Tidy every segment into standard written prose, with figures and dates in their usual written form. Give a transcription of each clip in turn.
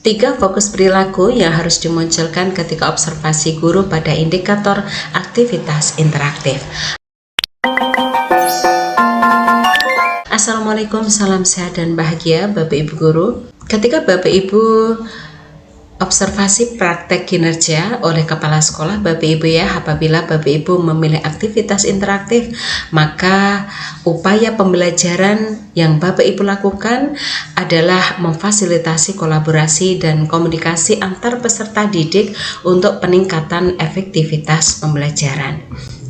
Tiga fokus perilaku yang harus dimunculkan ketika observasi guru pada indikator aktivitas interaktif. Assalamualaikum, salam sehat dan bahagia Bapak Ibu Guru. Ketika Bapak Ibu observasi praktek kinerja oleh kepala sekolah Bapak Ibu ya, apabila Bapak Ibu memilih aktivitas interaktif, maka upaya pembelajaran yang Bapak Ibu lakukan adalah memfasilitasi kolaborasi dan komunikasi antar peserta didik untuk peningkatan efektivitas pembelajaran.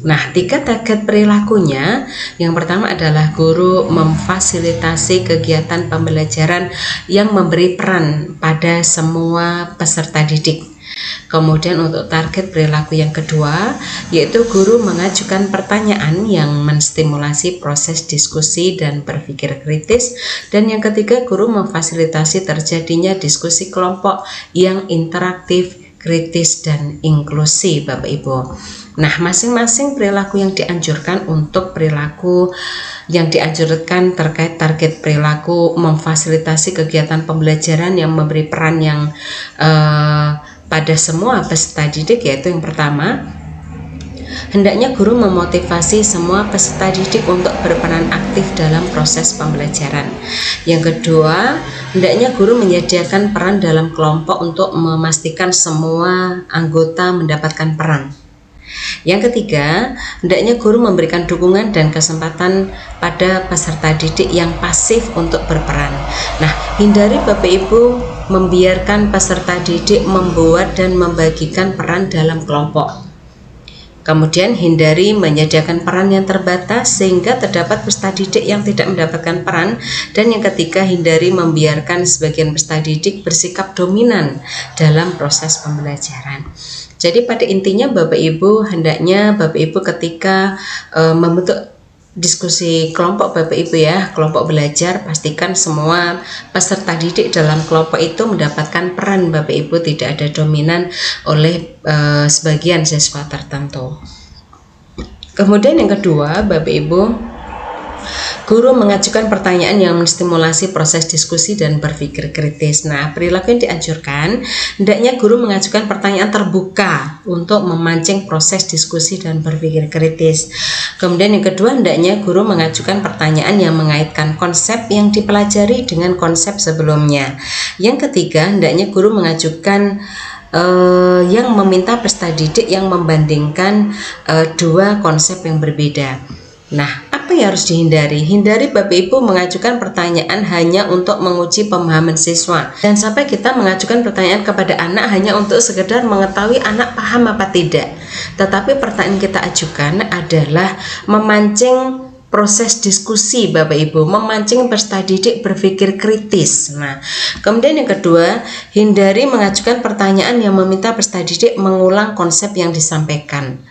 Nah, tiga target perilakunya, yang pertama adalah guru memfasilitasi kegiatan pembelajaran yang memberi peran pada semua peserta didik. Kemudian untuk target perilaku yang kedua, yaitu guru mengajukan pertanyaan yang menstimulasi proses diskusi dan berpikir kritis. Dan yang ketiga, guru memfasilitasi terjadinya diskusi kelompok yang interaktif, kritis, dan inklusi Bapak Ibu. Nah, masing-masing perilaku yang dianjurkan untuk perilaku yang dianjurkan terkait target perilaku memfasilitasi kegiatan pembelajaran yang memberi peran yang pada semua peserta didik, yaitu yang pertama, hendaknya guru memotivasi semua peserta didik untuk berperan aktif dalam proses pembelajaran. Yang kedua, hendaknya guru menyediakan peran dalam kelompok untuk memastikan semua anggota mendapatkan peran. Yang ketiga, hendaknya guru memberikan dukungan dan kesempatan pada peserta didik yang pasif untuk berperan. Nah, hindari Bapak Ibu membiarkan peserta didik membuat dan membagikan peran dalam kelompok. Kemudian hindari menyediakan peran yang terbatas sehingga terdapat peserta didik yang tidak mendapatkan peran. Dan yang ketiga, hindari membiarkan sebagian peserta didik bersikap dominan dalam proses pembelajaran. Jadi pada intinya Bapak Ibu, hendaknya Bapak Ibu ketika membentuk diskusi kelompok Bapak Ibu ya, kelompok belajar, pastikan semua peserta didik dalam kelompok itu mendapatkan peran Bapak Ibu, tidak ada dominan oleh sebagian siswa tertentu. Kemudian yang kedua Bapak Ibu, guru mengajukan pertanyaan yang menstimulasi proses diskusi dan berpikir kritis. Nah, perilaku yang dianjurkan, hendaknya guru mengajukan pertanyaan terbuka untuk memancing proses diskusi dan berpikir kritis. Kemudian yang kedua, hendaknya guru mengajukan pertanyaan yang mengaitkan konsep yang dipelajari dengan konsep sebelumnya. Yang ketiga, hendaknya guru mengajukan yang meminta peserta didik yang membandingkan dua konsep yang berbeda. Nah, apa yang harus dihindari? Hindari Bapak Ibu mengajukan pertanyaan hanya untuk menguji pemahaman siswa. Dan sampai kita mengajukan pertanyaan kepada anak hanya untuk sekedar mengetahui anak paham apa tidak. Tetapi pertanyaan kita ajukan adalah memancing proses diskusi Bapak Ibu, memancing peserta didik berpikir kritis. Nah, kemudian yang kedua, hindari mengajukan pertanyaan yang meminta peserta didik mengulang konsep yang disampaikan.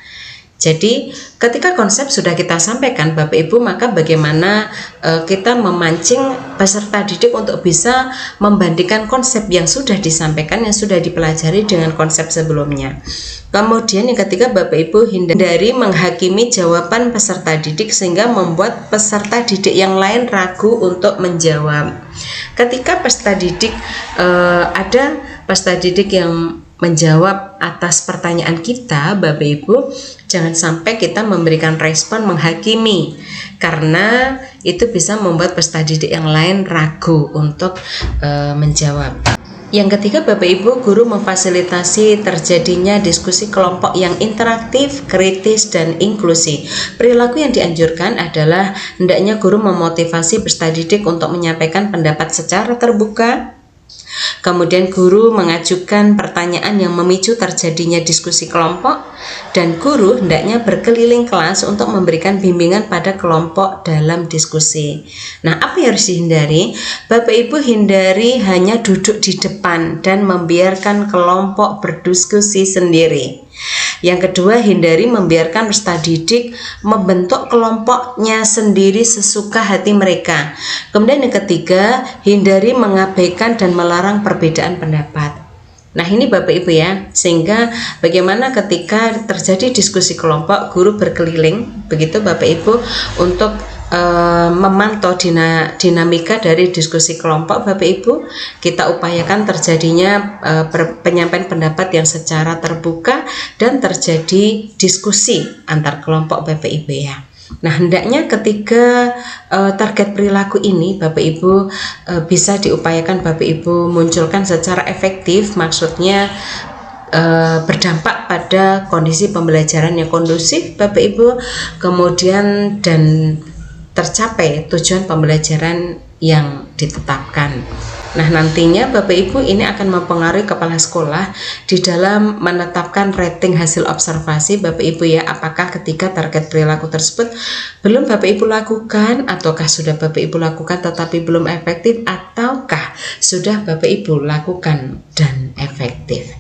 Jadi ketika konsep sudah kita sampaikan Bapak Ibu, maka bagaimana kita memancing peserta didik untuk bisa membandingkan konsep yang sudah disampaikan, yang sudah dipelajari dengan konsep sebelumnya. Kemudian yang ketiga Bapak Ibu, hindari menghakimi jawaban peserta didik sehingga membuat peserta didik yang lain ragu untuk menjawab. Ketika peserta didik ada peserta didik yang menjawab atas pertanyaan kita Bapak Ibu, jangan sampai kita memberikan respon menghakimi, karena itu bisa membuat peserta didik yang lain ragu untuk menjawab. Yang ketiga Bapak Ibu, guru memfasilitasi terjadinya diskusi kelompok yang interaktif, kritis, dan inklusi. Perilaku yang dianjurkan adalah hendaknya guru memotivasi peserta didik untuk menyampaikan pendapat secara terbuka. Kemudian guru mengajukan pertanyaan yang memicu terjadinya diskusi kelompok, dan guru hendaknya berkeliling kelas untuk memberikan bimbingan pada kelompok dalam diskusi. Nah, apa yang harus dihindari? Bapak Ibu, hindari hanya duduk di depan dan membiarkan kelompok berdiskusi sendiri. Yang kedua, hindari membiarkan peserta didik membentuk kelompoknya sendiri sesuka hati mereka. Kemudian yang ketiga, hindari mengabaikan dan melarang perbedaan pendapat. Nah ini Bapak Ibu ya, sehingga bagaimana ketika terjadi diskusi kelompok, guru berkeliling begitu Bapak Ibu untuk memantau dinamika dari diskusi kelompok. Bapak Ibu, kita upayakan terjadinya penyampaian pendapat yang secara terbuka dan terjadi diskusi antar kelompok Bapak Ibu ya. Nah, hendaknya ketika target perilaku ini Bapak Ibu bisa diupayakan Bapak Ibu munculkan secara efektif, maksudnya berdampak pada kondisi pembelajaran yang kondusif Bapak Ibu, kemudian dan tercapai tujuan pembelajaran yang ditetapkan. Nah, nantinya Bapak Ibu ini akan mempengaruhi kepala sekolah di dalam menetapkan rating hasil observasi Bapak Ibu ya, apakah ketika target perilaku tersebut belum Bapak Ibu lakukan, ataukah sudah Bapak Ibu lakukan tetapi belum efektif, ataukah sudah Bapak Ibu lakukan dan efektif.